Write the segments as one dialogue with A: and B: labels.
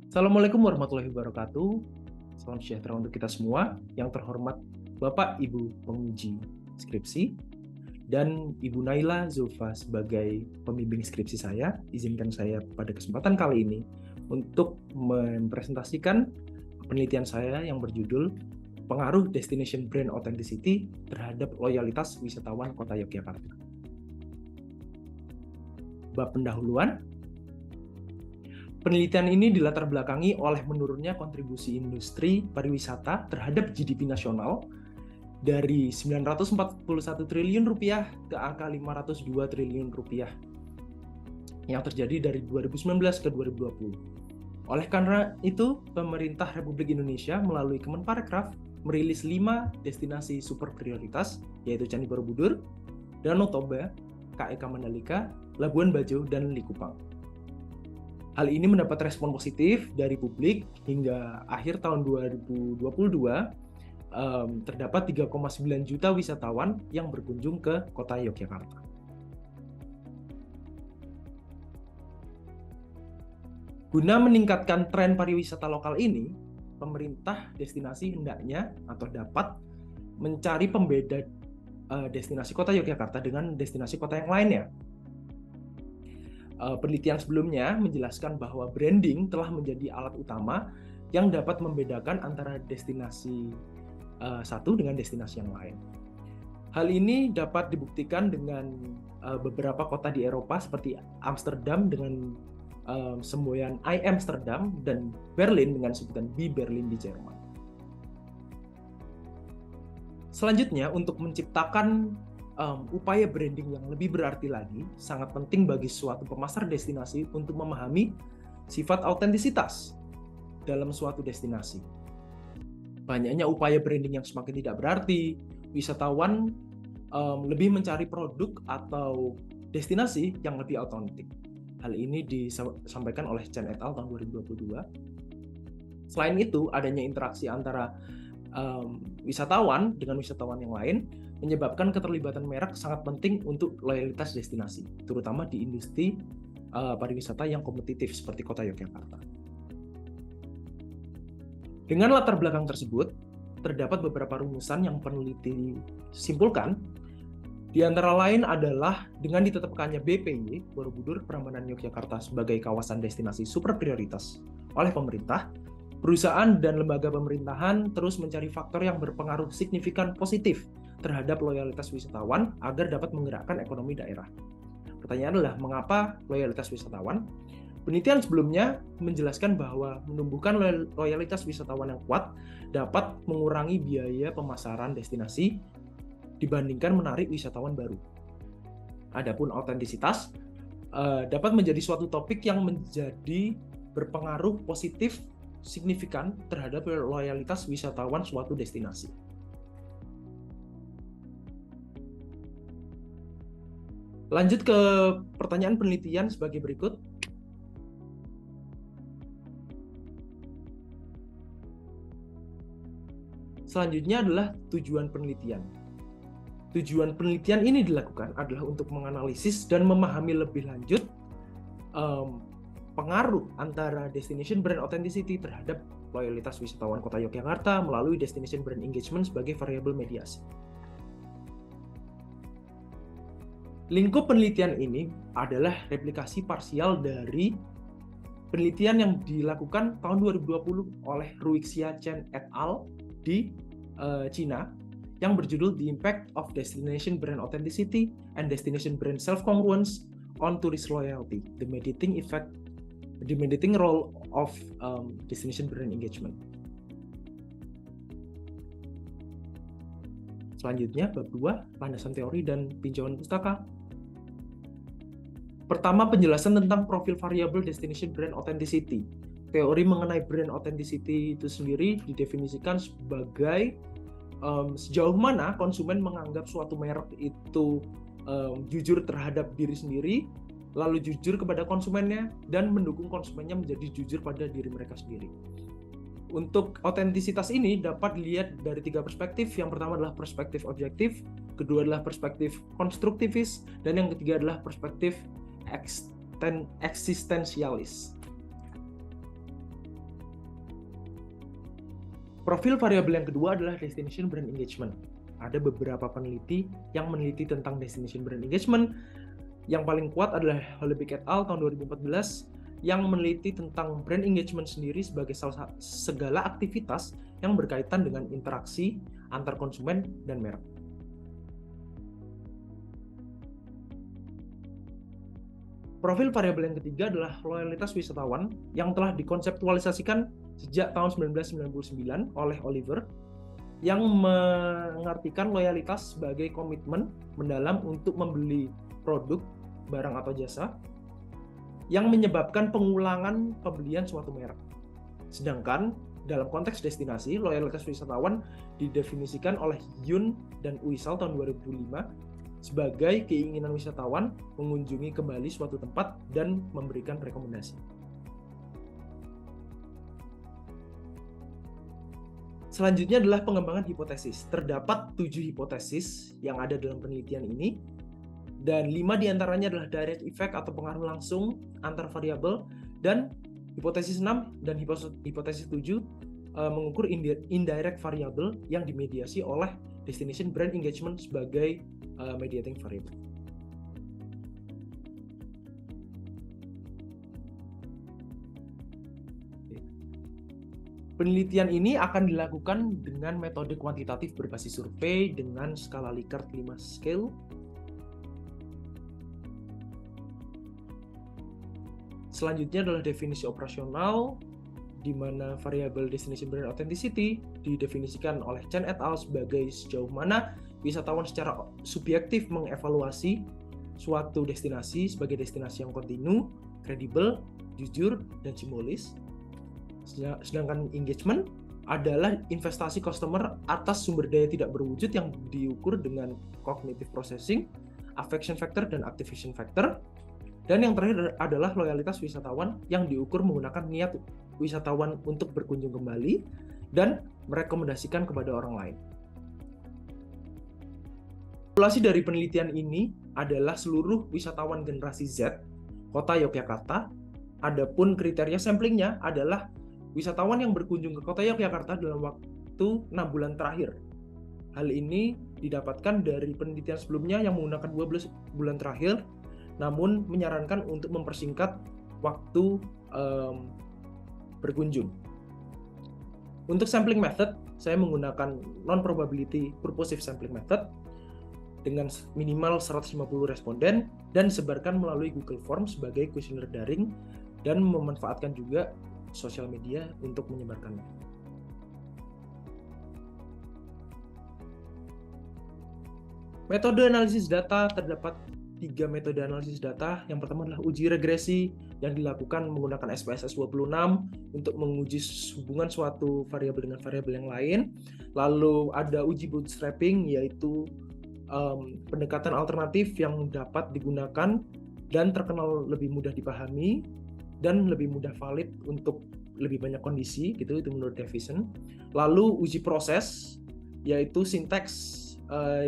A: Assalamualaikum warahmatullahi wabarakatuh. Salam sejahtera untuk kita semua. Yang terhormat Bapak Ibu penguji skripsi dan Ibu Naila Zulfa sebagai pembimbing skripsi saya. Izinkan saya pada kesempatan kali ini untuk mempresentasikan penelitian saya yang berjudul Pengaruh Destination Brand Authenticity terhadap loyalitas wisatawan Kota Yogyakarta. Bab pendahuluan. Penelitian ini dilatar belakangi oleh menurunnya kontribusi industri pariwisata terhadap GDP nasional dari 941 triliun rupiah ke angka 502 triliun rupiah yang terjadi dari 2019 ke 2020. Oleh karena itu, pemerintah Republik Indonesia melalui Kemenparekraf merilis 5 destinasi super prioritas, yaitu Candi Borobudur, Danau Toba, KEK Mandalika, Labuan Bajo, dan Likupang. Hal ini mendapat respon positif dari publik hingga akhir tahun 2022 terdapat 3,9 juta wisatawan yang berkunjung ke kota Yogyakarta. Guna meningkatkan tren pariwisata lokal ini, pemerintah destinasi hendaknya atau dapat mencari pembeda destinasi kota Yogyakarta dengan destinasi kota yang lainnya. Penelitian sebelumnya menjelaskan bahwa branding telah menjadi alat utama yang dapat membedakan antara destinasi satu dengan destinasi yang lain. Hal ini dapat dibuktikan dengan beberapa kota di Eropa seperti Amsterdam dengan semboyan I Amsterdam dan Berlin dengan sebutan Be Berlin di Jerman. Selanjutnya, untuk menciptakan upaya branding yang lebih berarti lagi, sangat penting bagi suatu pemasar destinasi untuk memahami sifat autentisitas dalam suatu destinasi. Banyaknya upaya branding yang semakin tidak berarti, wisatawan lebih mencari produk atau destinasi yang lebih autentik. Hal ini disampaikan oleh Chen et al. Tahun 2022. Selain itu, adanya interaksi antara wisatawan dengan wisatawan yang lain menyebabkan keterlibatan merek sangat penting untuk loyalitas destinasi, terutama di industri pariwisata yang kompetitif seperti kota Yogyakarta. Dengan latar belakang tersebut, terdapat beberapa rumusan yang peneliti simpulkan. Di antara lain adalah dengan ditetapkannya BPY, Borobudur Prambanan Yogyakarta sebagai kawasan destinasi super prioritas oleh pemerintah, perusahaan dan lembaga pemerintahan terus mencari faktor yang berpengaruh signifikan positif terhadap loyalitas wisatawan agar dapat menggerakkan ekonomi daerah. Pertanyaan adalah, mengapa loyalitas wisatawan? Penelitian sebelumnya menjelaskan bahwa menumbuhkan loyalitas wisatawan yang kuat dapat mengurangi biaya pemasaran destinasi dibandingkan menarik wisatawan baru. Adapun autentisitas dapat menjadi suatu topik yang menjadi berpengaruh positif signifikan terhadap loyalitas wisatawan suatu destinasi. Lanjut ke pertanyaan penelitian sebagai berikut. Selanjutnya adalah tujuan penelitian. Tujuan penelitian ini dilakukan adalah untuk menganalisis dan memahami lebih lanjut pengaruh antara destination brand authenticity terhadap loyalitas wisatawan kota Yogyakarta melalui destination brand engagement sebagai variabel mediasi. Lingkup penelitian ini adalah replikasi parsial dari penelitian yang dilakukan tahun 2020 oleh Ruixia Chen et al. Di Cina yang berjudul The Impact of Destination Brand Authenticity and Destination Brand Self-Congruence on Tourist Loyalty, the Mediating Role of Destination Brand Engagement. Selanjutnya, bab 2, landasan teori dan tinjauan pustaka. Pertama, penjelasan tentang profil variabel Destination Brand Authenticity. Teori mengenai brand authenticity itu sendiri didefinisikan sebagai sejauh mana konsumen menganggap suatu merek itu jujur terhadap diri sendiri, lalu jujur kepada konsumennya, dan mendukung konsumennya menjadi jujur pada diri mereka sendiri. Untuk autentisitas ini dapat dilihat dari 3 perspektif. Yang pertama adalah perspektif objektif, kedua adalah perspektif konstruktivis, dan yang ketiga adalah perspektif eksistensialis. Profil variabel yang kedua adalah destination brand engagement. Ada beberapa peneliti yang meneliti tentang destination brand engagement. Yang paling kuat adalah Hollebeck et al. Tahun 2014 yang meneliti tentang brand engagement sendiri sebagai segala aktivitas yang berkaitan dengan interaksi antar konsumen dan merek. Profil variabel yang ketiga adalah loyalitas wisatawan yang telah dikonseptualisasikan sejak tahun 1999 oleh Oliver, yang mengartikan loyalitas sebagai komitmen mendalam untuk membeli produk, barang atau jasa yang menyebabkan pengulangan pembelian suatu merek. Sedangkan dalam konteks destinasi, loyalitas wisatawan didefinisikan oleh Yun dan Uisal tahun 2005 sebagai keinginan wisatawan mengunjungi kembali suatu tempat dan memberikan rekomendasi. Selanjutnya adalah pengembangan hipotesis. Terdapat 7 hipotesis yang ada dalam penelitian ini, dan 5 diantaranya adalah direct effect atau pengaruh langsung antar variabel, dan hipotesis 6 dan hipotesis 7 mengukur indirect variable yang dimediasi oleh destination brand engagement sebagai mediating variable. Penelitian ini akan dilakukan dengan metode kuantitatif berbasis survei dengan skala Likert 5 scale. Selanjutnya adalah definisi operasional, di mana variabel destination brand authenticity didefinisikan oleh Chen et al. Sebagai sejauh mana wisatawan secara subjektif mengevaluasi suatu destinasi sebagai destinasi yang kontinu, kredibel, jujur, dan simbolis. Sedangkan engagement adalah investasi customer atas sumber daya tidak berwujud yang diukur dengan cognitive processing, affection factor, dan activation factor. Dan yang terakhir adalah loyalitas wisatawan yang diukur menggunakan niat wisatawan untuk berkunjung kembali dan merekomendasikan kepada orang lain. Populasi dari penelitian ini adalah seluruh wisatawan generasi Z, Kota Yogyakarta. Adapun kriteria samplingnya adalah wisatawan yang berkunjung ke Kota Yogyakarta dalam waktu 6 bulan terakhir. Hal ini didapatkan dari penelitian sebelumnya yang menggunakan 12 bulan terakhir, namun menyarankan untuk mempersingkat waktu berkunjung. Untuk sampling method, saya menggunakan non-probability purposive sampling method dengan minimal 150 responden dan disebarkan melalui Google Forms sebagai kuesioner daring dan memanfaatkan juga sosial media untuk menyebarkannya. Metode analisis data, terdapat 3 metode analisis data. Yang pertama adalah uji regresi yang dilakukan menggunakan SPSS 26 untuk menguji hubungan suatu variabel dengan variabel yang lain. Lalu ada uji bootstrapping, yaitu pendekatan alternatif yang dapat digunakan dan terkenal lebih mudah dipahami dan lebih mudah valid untuk lebih banyak kondisi, gitu, itu menurut Davison. Lalu uji proses, yaitu sinteks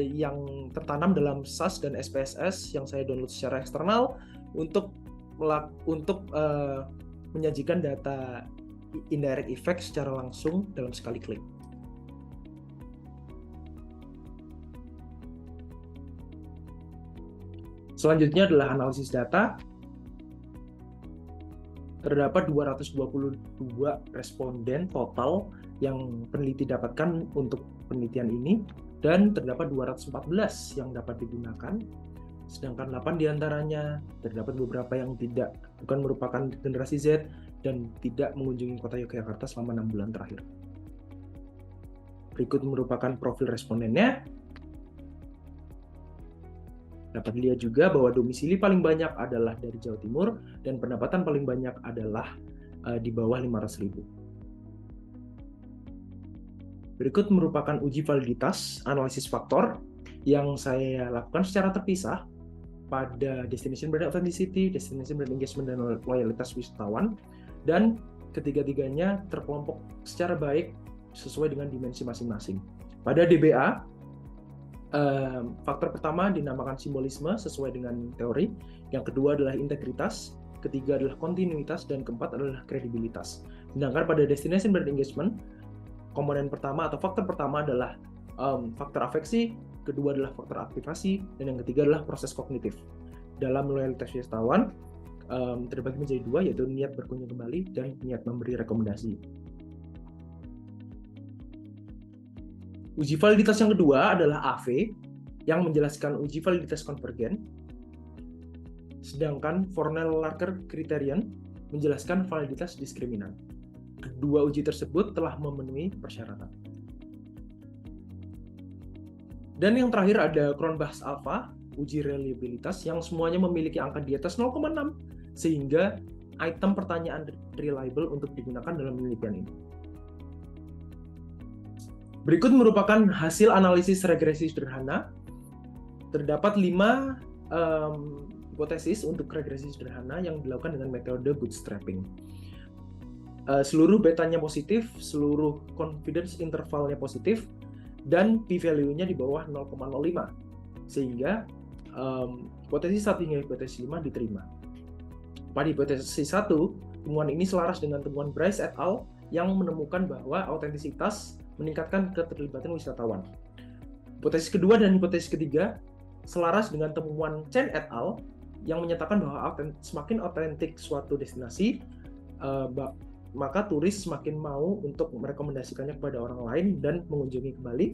A: yang tertanam dalam SAS dan SPSS yang saya download secara eksternal untuk menyajikan data indirect effect secara langsung dalam sekali klik. Selanjutnya adalah analisis data. Terdapat 222 responden total yang peneliti dapatkan untuk penelitian ini, dan terdapat 214 yang dapat digunakan, sedangkan 8 diantaranya terdapat beberapa yang bukan merupakan generasi Z dan tidak mengunjungi Kota Yogyakarta selama 6 bulan terakhir. Berikut merupakan profil respondennya. Dapat dilihat juga bahwa domisili paling banyak adalah dari Jawa Timur dan pendapatan paling banyak adalah di bawah 500.000. Berikut merupakan uji validitas analisis faktor yang saya lakukan secara terpisah pada destination brand authenticity, destination brand engagement, dan loyalitas wisatawan, dan ketiga-tiganya terkelompok secara baik sesuai dengan dimensi masing-masing. Pada DBA, faktor pertama dinamakan simbolisme sesuai dengan teori, yang kedua adalah integritas, ketiga adalah kontinuitas, dan keempat adalah kredibilitas. Sedangkan pada destination brand engagement, komponen pertama atau faktor pertama adalah faktor afeksi, kedua adalah faktor aktivasi, dan yang ketiga adalah proses kognitif. Dalam loyalitas wisatawan terbagi menjadi dua, yaitu niat berkunjung kembali dan niat memberi rekomendasi. Uji validitas yang kedua adalah AV, yang menjelaskan uji validitas konvergen, sedangkan Fornell-Larker criterion menjelaskan validitas diskriminan. Kedua uji tersebut telah memenuhi persyaratan. Dan yang terakhir ada Cronbach's Alpha, uji reliabilitas yang semuanya memiliki angka di atas 0,6, sehingga item pertanyaan reliable untuk digunakan dalam penelitian ini. Berikut merupakan hasil analisis regresi sederhana. Terdapat 5 hipotesis untuk regresi sederhana yang dilakukan dengan metode bootstrapping. Seluruh betanya positif, seluruh confidence intervalnya positif, dan p-value-nya di bawah 0,05, sehingga hipotesis 1 hingga hipotesis 5 diterima. Pada hipotesis 1, temuan ini selaras dengan temuan Bryce et al. Yang menemukan bahwa autentisitas meningkatkan keterlibatan wisatawan. Hipotesis kedua dan hipotesis ketiga selaras dengan temuan Chen et al. Yang menyatakan bahwa semakin otentik suatu destinasi, maka turis semakin mau untuk merekomendasikannya kepada orang lain dan mengunjungi kembali.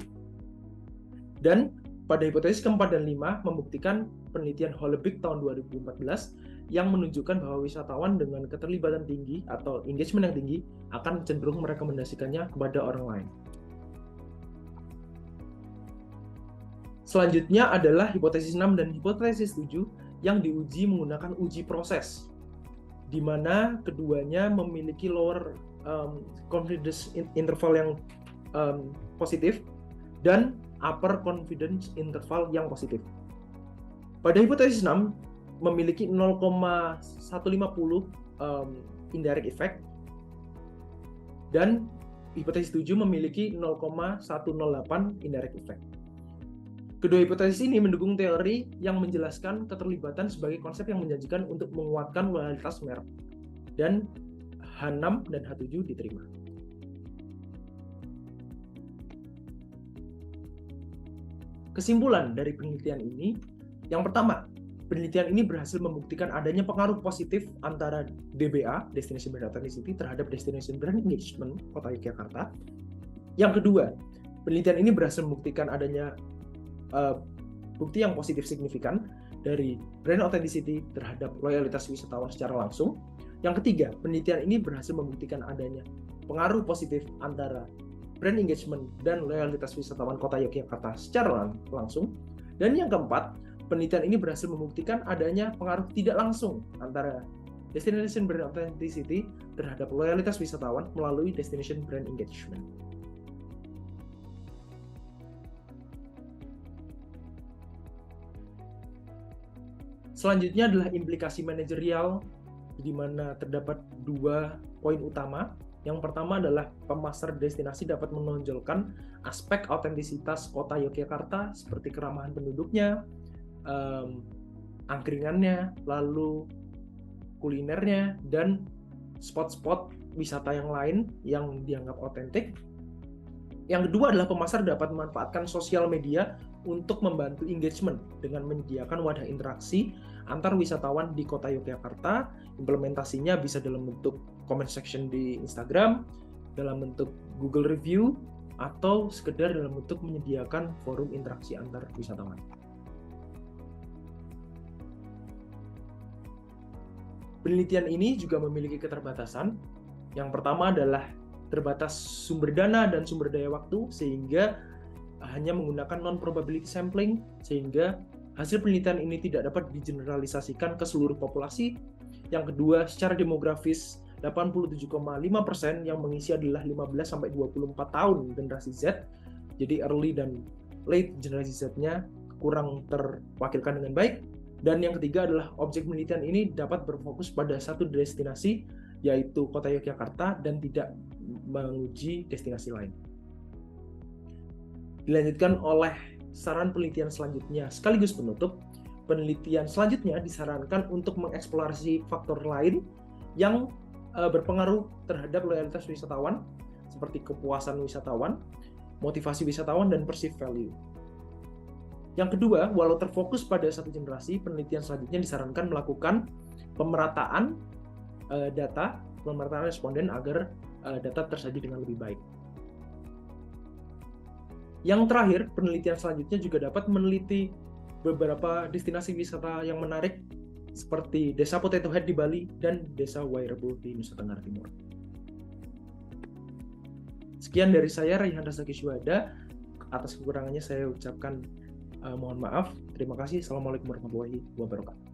A: Dan pada hipotesis keempat dan 5 membuktikan penelitian Hollebeek tahun 2014 yang menunjukkan bahwa wisatawan dengan keterlibatan tinggi atau engagement yang tinggi akan cenderung merekomendasikannya kepada orang lain. Selanjutnya adalah hipotesis 6 dan hipotesis 7 yang diuji menggunakan uji proses, di mana keduanya memiliki lower confidence interval yang positif dan upper confidence interval yang positif. Pada hipotesis 6 memiliki 0,150 indirect effect, dan hipotesis 7 memiliki 0,108 indirect effect. Kedua hipotesis ini mendukung teori yang menjelaskan keterlibatan sebagai konsep yang menjanjikan untuk menguatkan loyalitas merek, dan H6 dan H7 diterima. Kesimpulan dari penelitian ini, yang pertama, penelitian ini berhasil membuktikan adanya pengaruh positif antara DBA, Destination Brand Authenticity, terhadap Destination Brand Engagement Kota Yogyakarta. Yang kedua, penelitian ini berhasil membuktikan adanya bukti yang positif signifikan dari brand authenticity terhadap loyalitas wisatawan secara langsung. Yang ketiga, penelitian ini berhasil membuktikan adanya pengaruh positif antara brand engagement dan loyalitas wisatawan Kota Yogyakarta secara langsung. Dan yang keempat, penelitian ini berhasil membuktikan adanya pengaruh tidak langsung antara destination brand authenticity terhadap loyalitas wisatawan melalui destination brand engagement. Selanjutnya adalah implikasi manajerial, di mana terdapat 2 poin utama. Yang pertama adalah pemasar destinasi dapat menonjolkan aspek autentisitas Kota Yogyakarta seperti keramahan penduduknya, angkringannya, lalu kulinernya, dan spot-spot wisata yang lain yang dianggap otentik. Yang kedua adalah pemasar dapat memanfaatkan sosial media untuk membantu engagement dengan menyediakan wadah interaksi antar wisatawan di Kota Yogyakarta. Implementasinya bisa dalam bentuk comment section di Instagram, dalam bentuk Google Review, atau sekedar dalam bentuk menyediakan forum interaksi antar wisatawan. Penelitian ini juga memiliki keterbatasan. Yang pertama adalah terbatas sumber dana dan sumber daya waktu, sehingga hanya menggunakan non-probability sampling, sehingga hasil penelitian ini tidak dapat digeneralisasikan ke seluruh populasi. Yang kedua, secara demografis, 87,5% yang mengisi adalah 15-24 tahun generasi Z, jadi early dan late generasi Z-nya kurang terwakilkan dengan baik. Dan yang ketiga adalah objek penelitian ini dapat berfokus pada satu destinasi, yaitu Kota Yogyakarta, dan tidak menguji destinasi lain. Dilanjutkan oleh saran penelitian selanjutnya sekaligus penutup. Penelitian selanjutnya disarankan untuk mengeksplorasi faktor lain yang berpengaruh terhadap loyalitas wisatawan, seperti kepuasan wisatawan, motivasi wisatawan, dan perceived value. Yang kedua, walau terfokus pada satu generasi, penelitian selanjutnya disarankan melakukan pemerataan data, pemerataan responden agar data tersaji dengan lebih baik. Yang terakhir, penelitian selanjutnya juga dapat meneliti beberapa destinasi wisata yang menarik seperti Desa Potato Head di Bali dan Desa Wairebo di Nusa Tenggara Timur. Sekian dari saya, Raihan Rasaki Syuhada. Atas kekurangannya saya ucapkan mohon maaf. Terima kasih. Assalamualaikum warahmatullahi wabarakatuh.